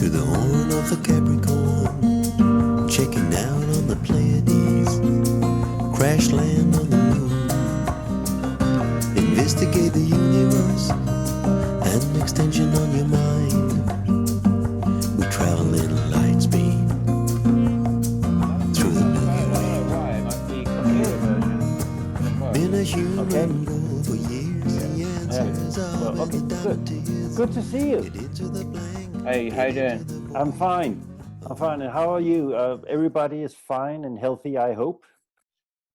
through the horn of the Capricorn, checking out on the Pleiades, crash land on the moon, investigate the universe, an extension on your mind. We travel in light speed through the Milky Way. Been a human goal for years. The answers are in the diamond. Good to see you. Hey, how you doing? I'm fine. And how are you? Everybody is fine and healthy, I hope.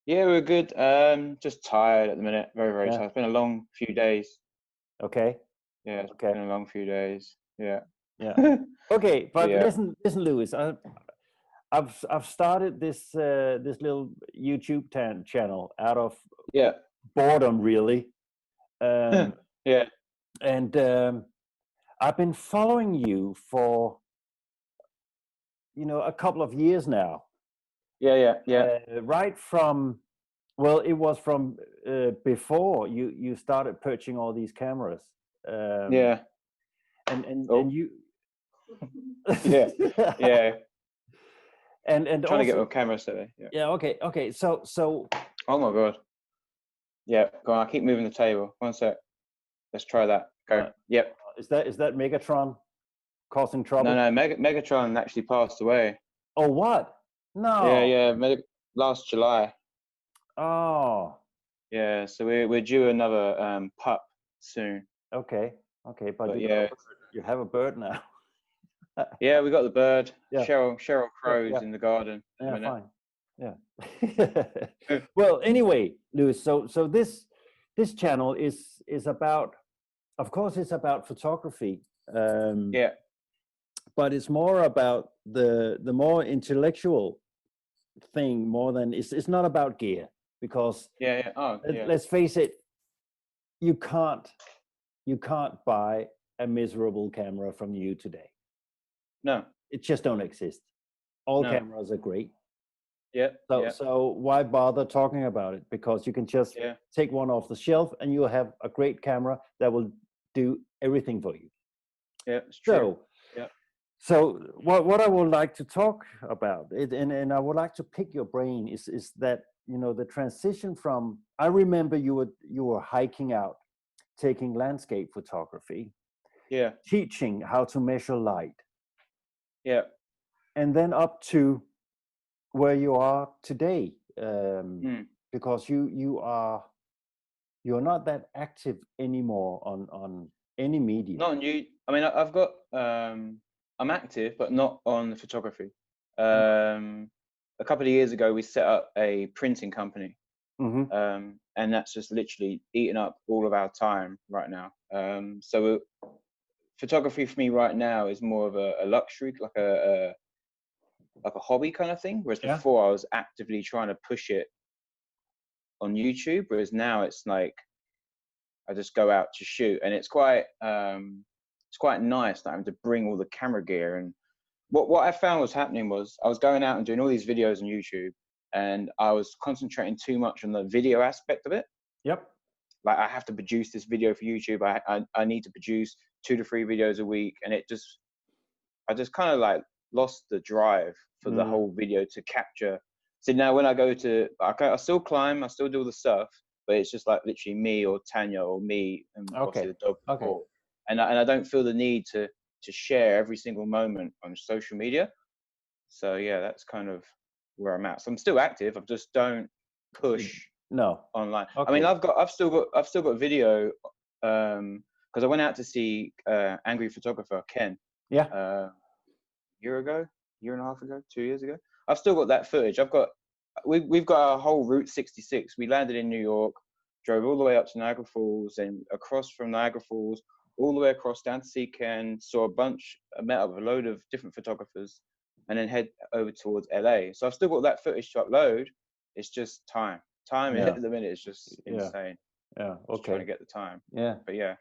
Yeah, we're good. Just tired at the minute. Very Yeah. tired. It's been a long few days. Okay. Yeah, it's Okay. been a long few days. Yeah. Yeah. Okay, but Yeah. listen, Lewis. I've started this this little YouTube channel out of Yeah. boredom, really. Yeah. And I've been following you for a couple of years now. Yeah. Right from, well, it was from before you started purchasing all these cameras. Yeah. And Oh. and you. Yeah. Yeah. And Trying also, to get my camera set there. Yeah. Yeah. Okay. So. Oh my god. Yeah. Go on. I keep moving the table. One sec. Let's try that. Go. Yep. Is that Megatron causing trouble? No. Megatron actually passed away. Oh, what? No. Yeah. Last July. Oh. Yeah. So we're due another pup soon. Okay. But yeah. You have a bird now. Yeah, we got the bird. Yeah. Cheryl crows in the garden. Yeah, fine. Yeah. Well, anyway, Lewis. So this channel is about, of course, it's about photography. Yeah. But it's more about the more intellectual thing more than it's not about gear, because let's face it, you can't buy a miserable camera from you today. No, it just don't exist. All cameras are great. Yeah. So why bother talking about it? Because you can just take one off the shelf and you'll have a great camera that will do everything for you. Yeah, it's true. So what I would like to talk about, and I would like to pick your brain, is that the transition from, I remember you were hiking out, taking landscape photography, teaching how to measure light, and then up to where you are today, because you're not that active anymore on any media. Not on you. I mean, I've got I'm active, but not on photography. A couple of years ago, we set up a printing company, and that's just literally eating up all of our time right now. So photography for me right now is more of a luxury, like a hobby kind of thing. Whereas before I was actively trying to push it on YouTube. Whereas now it's like I just go out to shoot, and it's quite nice not having to bring all the camera gear. And what I found was happening was I was going out and doing all these videos on YouTube, and I was concentrating too much on the video aspect of it. Yep. Like, I have to produce this video for YouTube. I need to produce 2 to 3 videos a week, and I just kind of like lost the drive for the whole video to capture. So now when I go to, I still climb, I still do all the stuff, but it's just like literally me or Tanya or me and obviously the dog. Okay. And I don't feel the need to share every single moment on social media. So yeah, that's kind of where I'm at. So I'm still active. I just don't push online. Okay. I mean, I've still got video because I went out to see Angry Photographer Ken. Yeah. Year and a half ago, 2 years ago. I've still got that footage. We've got our whole Route 66. We landed in New York, drove all the way up to Niagara Falls, and across from Niagara Falls, all the way across down to see Ken, met up with a load of different photographers, and then head over towards LA. So I've still got that footage to upload. It's just time. At the minute is just insane. Yeah. Okay. Just trying to get the time. Yeah. But yeah.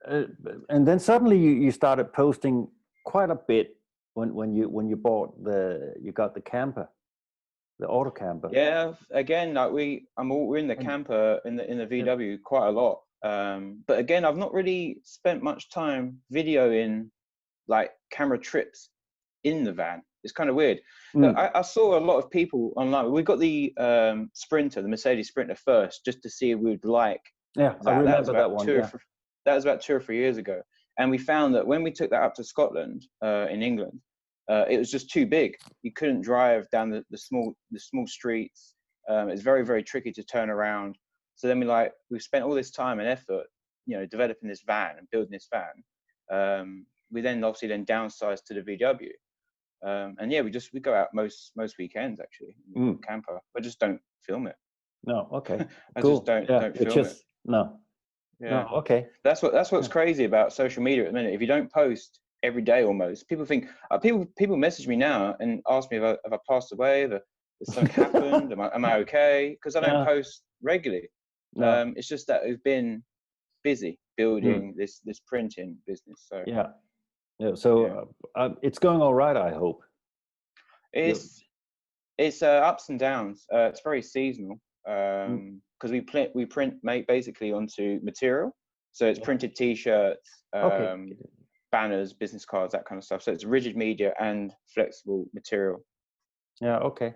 And then suddenly you started posting quite a bit when you got the camper, the auto camper. Yeah, again, like we're in the camper in the VW quite a lot. But again, I've not really spent much time videoing like camera trips in the van. It's kind of weird. I saw a lot of people online. We got the Sprinter, the Mercedes Sprinter first, just to see if we would like. Yeah, I remember that one. Yeah. That was about 2 or 3 years ago, and we found that when we took that up to Scotland, in England, it was just too big. You couldn't drive down the small streets. It's very, very tricky to turn around. So then we spent all this time and effort, you know, developing this van and building this van. We then obviously downsized to the VW. And yeah, we go out most weekends actually, camper. I just don't film it. No, okay. I just don't film it. No. Yeah. No, okay. That's what's crazy about social media at the minute. If you don't post every day almost, people think people message me now and ask me if I passed away, if something happened, am I okay? Because I don't post regularly. No. It's just that we've been busy building this printing business. So yeah. So it's going all right, I hope. It's ups and downs. It's very seasonal because we print basically onto material. So it's printed T-shirts, banners, business cards, that kind of stuff. So it's rigid media and flexible material. Yeah. Okay.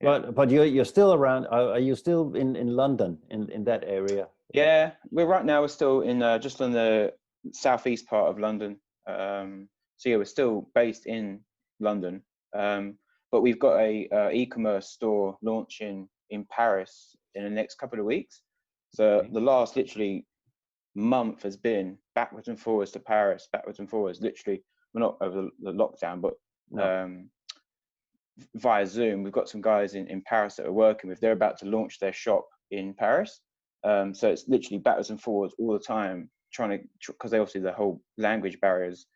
Yeah. But you're still around. Are you still in London in that area? Yeah, we're still in just on the southeast part of London. So yeah, we're still based in London, but we've got a e-commerce store launching in Paris in the next couple of weeks. So the last literally month has been backwards and forwards to Paris, backwards and forwards. Literally, we're not over the lockdown, but via Zoom. We've got some guys in Paris that we're working with. They're about to launch their shop in Paris. So it's literally backwards and forwards all the time, because obviously the whole language barrier is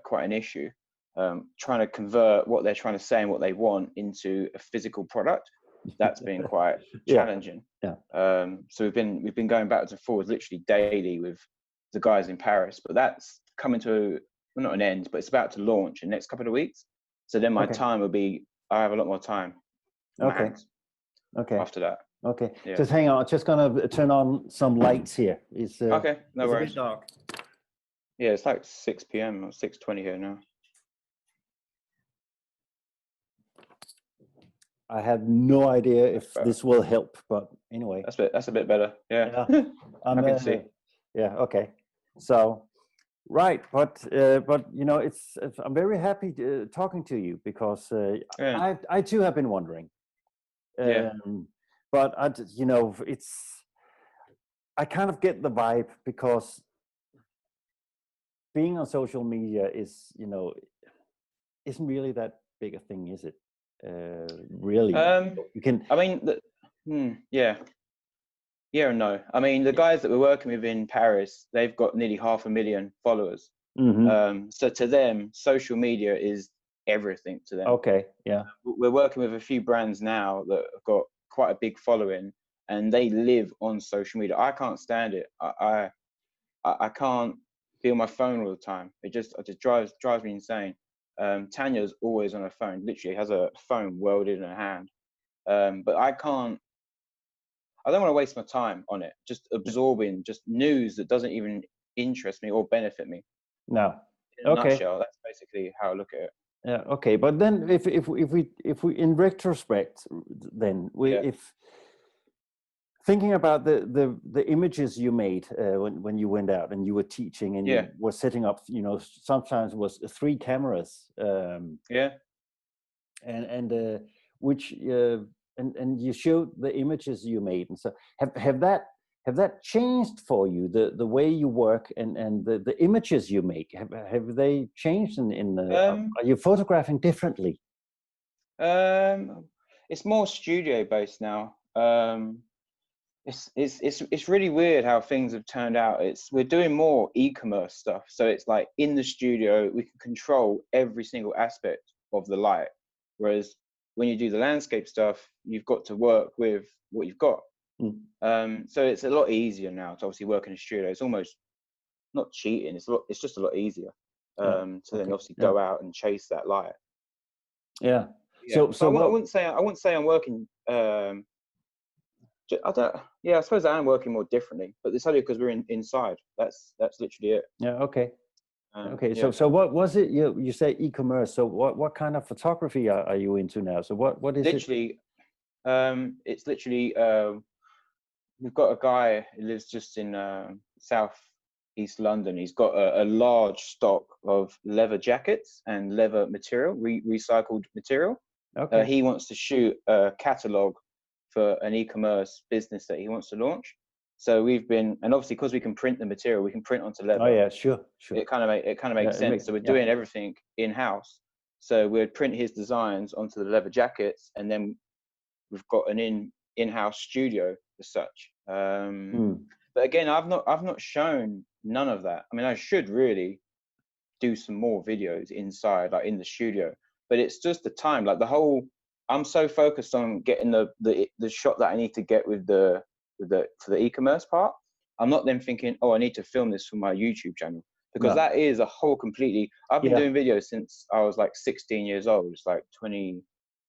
quite an issue. Trying to convert what they're trying to say and what they want into a physical product. That's been quite challenging. Yeah. So we've been going backwards and forwards literally daily with the guys in Paris, but that's coming to not an end, but it's about to launch in the next couple of weeks. So then my time will be. I have a lot more time. Okay. After that. Okay. Yeah. Just hang on. Just gonna turn on some lights here. Okay. No worries. It's a bit dark. Yeah, it's like 6 p.m. or 6:20 here now. I have no idea if this will help, but anyway. That's a bit better. Yeah. I can see. Yeah. Okay. So, right, but you know, I'm very happy talking to you because I too have been wondering. But I kind of get the vibe because being on social media isn't really that big a thing, is it? Really? You can. I mean, yeah and no. I mean, the guys that we're working with in Paris, they've got nearly 500,000 followers. So to them, social media is everything to them. Okay. Yeah. We're working with a few brands now that have got quite a big following, and they live on social media. I can't stand it. I can't be on my phone all the time. It just drives me insane. Tanya's always on her phone, literally has a phone welded in her hand. But I don't want to waste my time on it, just absorbing just news that doesn't even interest me or benefit me. No. In a nutshell, that's basically how I look at it. Yeah. Okay. But then if we in retrospect, then if thinking about the images you made when you went out and you were teaching and you were setting up, sometimes it was 3 cameras. And which and you showed the images you made, and so have that changed for you, the way you work and the images you make? Have they changed are you photographing differently? It's more studio based now. It's really weird how things have turned out. We're doing more e-commerce stuff, so it's like in the studio we can control every single aspect of the light, whereas when you do the landscape stuff, you've got to work with what you've got. So it's a lot easier now to obviously work in a studio. It's almost not cheating. It's just a lot easier to then obviously go out and chase that light. Yeah. So I wouldn't say I'm working. I suppose I am working more differently, but it's only because we're inside. That's literally it. Yeah. Okay. Okay. Yeah. So what was it? You say e-commerce. So what kind of photography are you into now? So what is it? Literally, it's literally we've got a guy who lives just in south east London. He's got a large stock of leather jackets and leather material, recycled material. Okay. He wants to shoot a catalog for an e-commerce business that he wants to launch. So we've been, and obviously because we can print the material, we can print onto leather. Oh yeah, sure. It kind of makes sense. So we're doing everything in house. So we'd print his designs onto the leather jackets, and then we've got an in-house studio as such. But again, I've not shown none of that. I mean, I should really do some more videos inside, like in the studio. But it's just the time, like I'm so focused on getting the shot that I need to get for the e-commerce part. I'm not then thinking, oh, I need to film this for my YouTube channel, because that is a whole completely. I've been doing videos since I was like 16 years old. It's like 20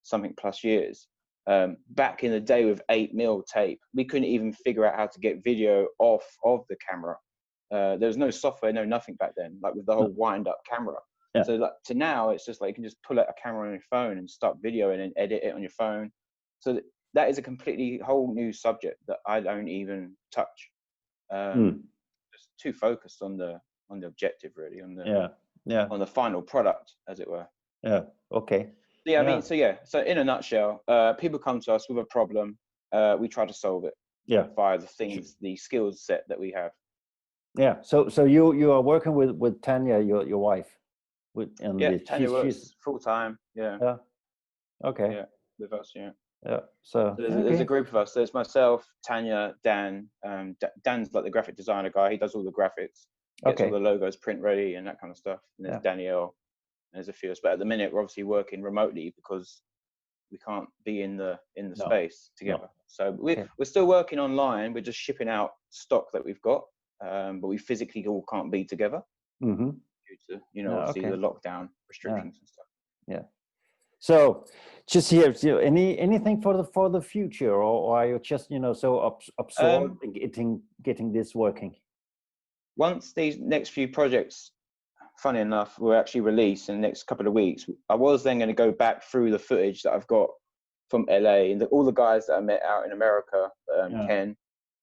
something plus years. Back in the day with 8mm tape, we couldn't even figure out how to get video off of the camera. There was no software, no nothing back then, like with the whole wind-up camera. Yeah. So like to now, it's just like you can just pull out a camera on your phone and start videoing and edit it on your phone. So that is a completely whole new subject that I don't even touch. Just too focused on the objective, really, on the final product, as it were. Yeah. Okay. Yeah, I mean, so in a nutshell, people come to us with a problem, we try to solve it via the skill set that we have. Yeah. So you are working with Tanya, your wife, Tanya works full time. Yeah. Yeah. Okay. Yeah, with us. Yeah. Yeah. So there's a group of us. There's myself, Tanya, Dan. Dan's like the graphic designer guy. He does all the graphics, gets all the logos print ready and that kind of stuff. And there's Danielle. There's a few of us, but at the minute we're obviously working remotely because we can't be in the space together. So we're still working online. We're just shipping out stock that we've got, but we physically all can't be together due to obviously the lockdown restrictions and stuff. Yeah. So just here, anything for the future, or are you just so absorbed in getting this working? Once these next few projects, funny enough, will actually release in the next couple of weeks, I was then going to go back through the footage that I've got from LA and all the guys that I met out in America, Ken,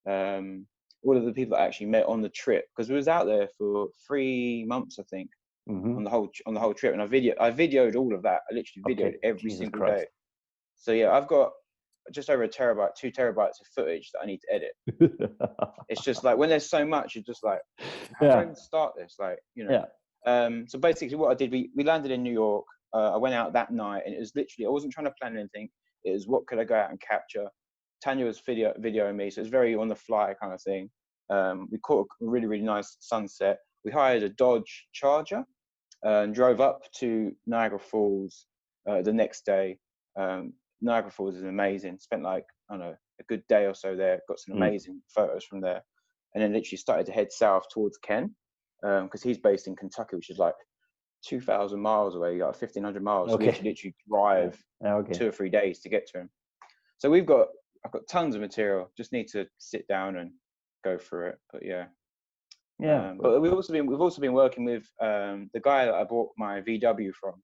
all of the people that I actually met on the trip, because we was out there for 3 months, I think, on the whole trip, and I videoed all of that. I literally videoed every single day. So yeah, I've got just over 2 terabytes of footage that I need to edit. It's just like when there's so much, you're just like, how do I even start this? Like, so basically what I did, we landed in New York. I went out that night, and it was literally, I wasn't trying to plan anything. It was what could I go out and capture. Tanya was videoing me, so it was very on the fly kind of thing. We caught a really, really nice sunset. We hired a Dodge Charger and drove up to Niagara Falls the next day. Niagara Falls is amazing. Spent like, I don't know, a good day or so there. Got some amazing photos from there. And then literally started to head south towards Ken, because he's based in Kentucky, which is like 2,000 miles away, like 1,500 miles. Okay. So we literally drive 2 or 3 days to get to him. So I've got tons of material. Just need to sit down and go through it. But but we've also been working with the guy that I bought my VW from,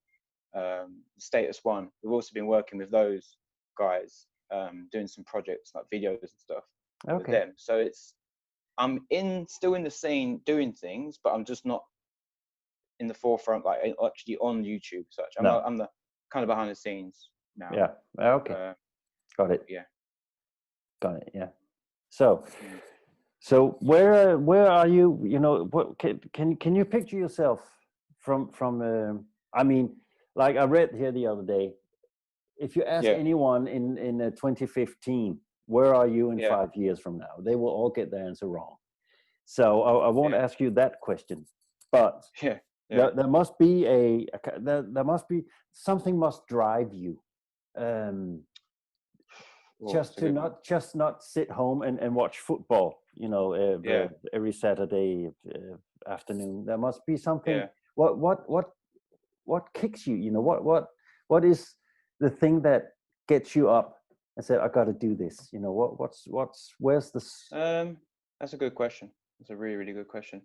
Status One. We've also been working with those guys, doing some projects like videos and stuff with them. So I'm still in the scene doing things, but I'm just not in the forefront, like actually on YouTube. Such I'm the kind of behind the scenes now. Yeah. Okay. Got it. Yeah. Got it. Yeah. So where are you? What can you picture yourself from? I mean, like I read here the other day, if you ask anyone in 2015, where are you in 5 years from now? They will all get the answer wrong. So I won't ask you that question, but there must be there must be something must drive you. Just not sit home and watch football, every Saturday afternoon. There must be something. What kicks you? What is the thing that gets you up and said, I got to do this? Where's this? That's a good question. That's a really, really good question.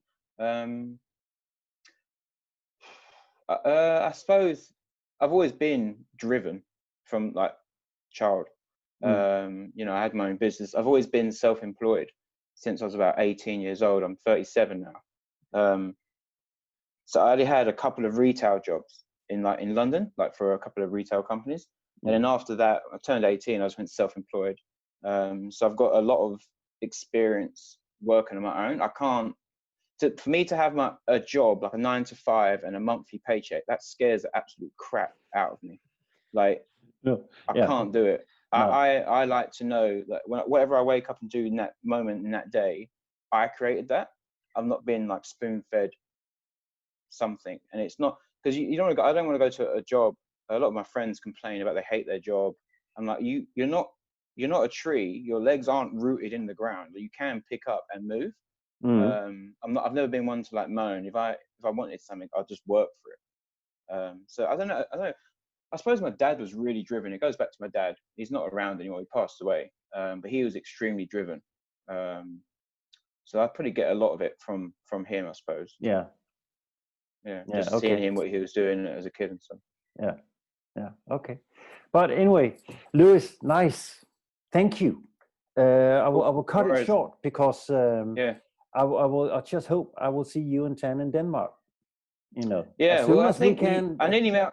I suppose I've always been driven from like child. You know, I had my own business. I've always been self-employed since I was about 18 years old. I'm 37 now. So I only had a couple of retail jobs in London, like for a couple of retail companies. And then after that, I turned 18, I just went self-employed. So I've got a lot of experience working on my own. I can't, for me to have a job, like a 9 to 5 and a monthly paycheck, that scares the absolute crap out of me. Like, I can't do it. No. I like to know that whatever I wake up and do in that moment, in that day, I created that. I'm not being like spoon-fed something. And it's not, because you don't want to go, I don't want to go to a job. A lot of my friends complain about they hate their job. I'm like, you're not a tree. Your legs aren't rooted in the ground. You can pick up and move. I've never been one to like moan. If I wanted something, I'll just work for it. So I don't know. I suppose my dad was really driven. It goes back to my dad. He's not around anymore. He passed away. But he was extremely driven. So I probably get a lot of it from him, I suppose. Yeah. Just seeing him, what he was doing as a kid and stuff. Yeah. Okay. But anyway, Lewis, nice. Thank you. I will cut it short because I just hope I will see you and Tan in Denmark. You know. Yeah. Well, I think I nearly met.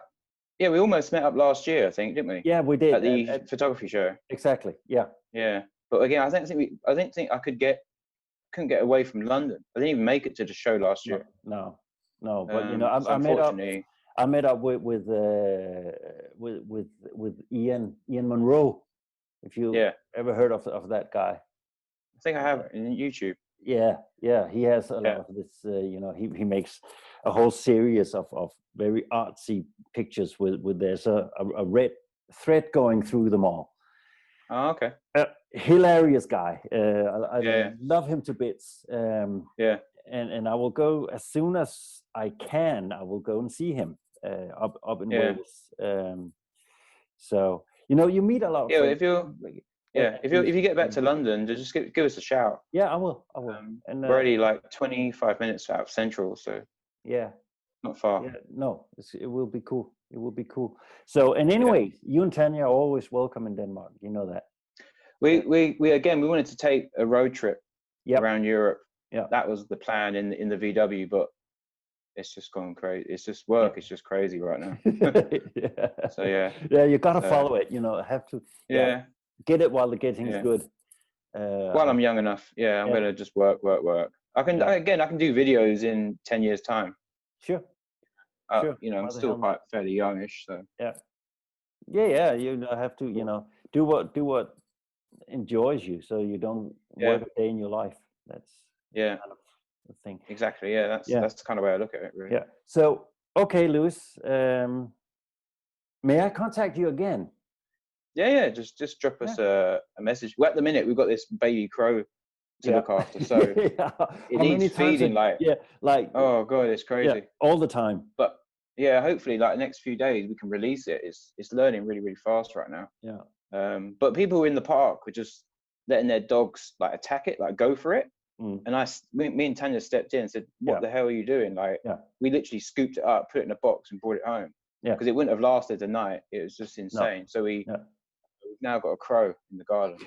Yeah, we almost met up last year, I think, didn't we? Yeah, we did at the photography show. Exactly. Yeah. Yeah, but again, I didn't think I couldn't get away from London. I didn't even make it to the show last year. No. But you know, I met up with Ian Monroe. If you ever heard of that guy. I think I have in YouTube. Yeah, he has a lot of this. You know, he makes a whole series of very artsy pictures with there's a red thread going through them all. Oh, okay. Hilarious guy. I love him to bits. And I will go as soon as I can. I will go and see him up in Wales. So you know, you meet a lot of friends. If you get back to London, just give us a shout. Yeah, I will. And we're already like 25 minutes out of Central, so not far. Yeah, no, it will be cool. It will be cool. So, and anyway, you and Tanya are always welcome in Denmark. You know that. We wanted to take a road trip around Europe. Yeah, that was the plan in the VW, but it's just gone crazy. It's just work. It's just crazy right now. So you gotta follow it. You know, have to. Get it while the getting's good. While I'm young enough, I'm gonna just work. I can do videos in 10 years' time. Sure. You know, I'm still quite fairly youngish, so. Yeah. You have to, you know, do what enjoys you, so you don't work a day in your life. That's kind of the thing. Exactly. Yeah. That's kind of the way I look at it, really. Yeah. So, okay, Lewis, may I contact you again? Yeah. Just drop us a message. Well, at the minute we've got this baby crow to look after, so it needs feeding. Oh god, it's crazy all the time. But hopefully, like the next few days, we can release it. It's learning really, really fast right now. Yeah. But people in the park were just letting their dogs like attack it, like go for it. And me and Tanya stepped in and said, "What the hell are you doing?" Like, we literally scooped it up, put it in a box, and brought it home. Because it wouldn't have lasted the night. It was just insane. So we've now got a crow in the garden.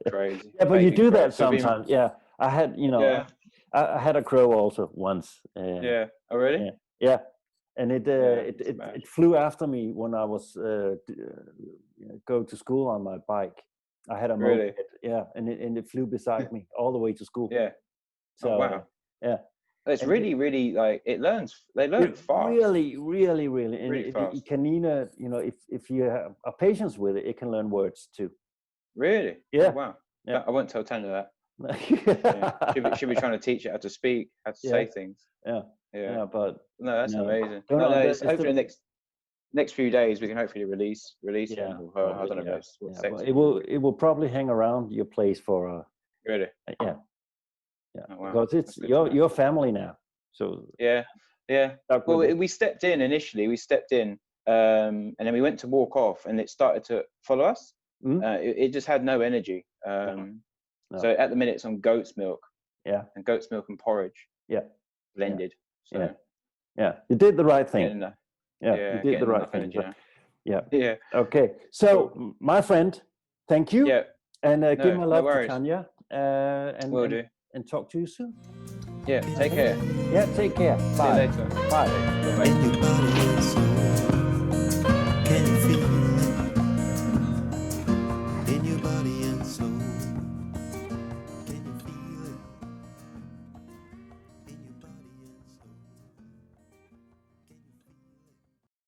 Crazy. Yeah, but you do that sometimes. Yeah, I had, you know, I had a crow also once. Oh really? Yeah, and it flew after me when I was go to school on my bike. I had a moped, and it flew beside me all the way to school. Yeah. So wow. Yeah. It's really like they learn fast. Really. And really fast. it can either, you know, if you have a patience with it, it can learn words too. Really? Yeah. Oh, wow. Yeah. I won't tell Tanya that. She'll be trying to teach it how to speak, how to say things. Yeah, but no, that's amazing. Hopefully the next few days we can hopefully release him or her. I don't know what sex. It will probably hang around your place for really. Yeah. Oh, wow. Because it's your family now. So well, we stepped in initially. And then we went to walk off, and it started to follow us. It just had no energy. So at the minute it's on goat's milk. And goat's milk and porridge. Yeah. Blended. So Yeah, you did the right thing. Getting enough. Yeah, Yeah, you did the getting right enough thing. energy now. Yeah. Yeah. Okay. So, my friend, thank you. Yeah. And give No, my no love to worries. Tanya. Will do. And talk to you soon. Yeah. Take care. Yeah, take care. See you Bye. later. Bye. Bye. And your body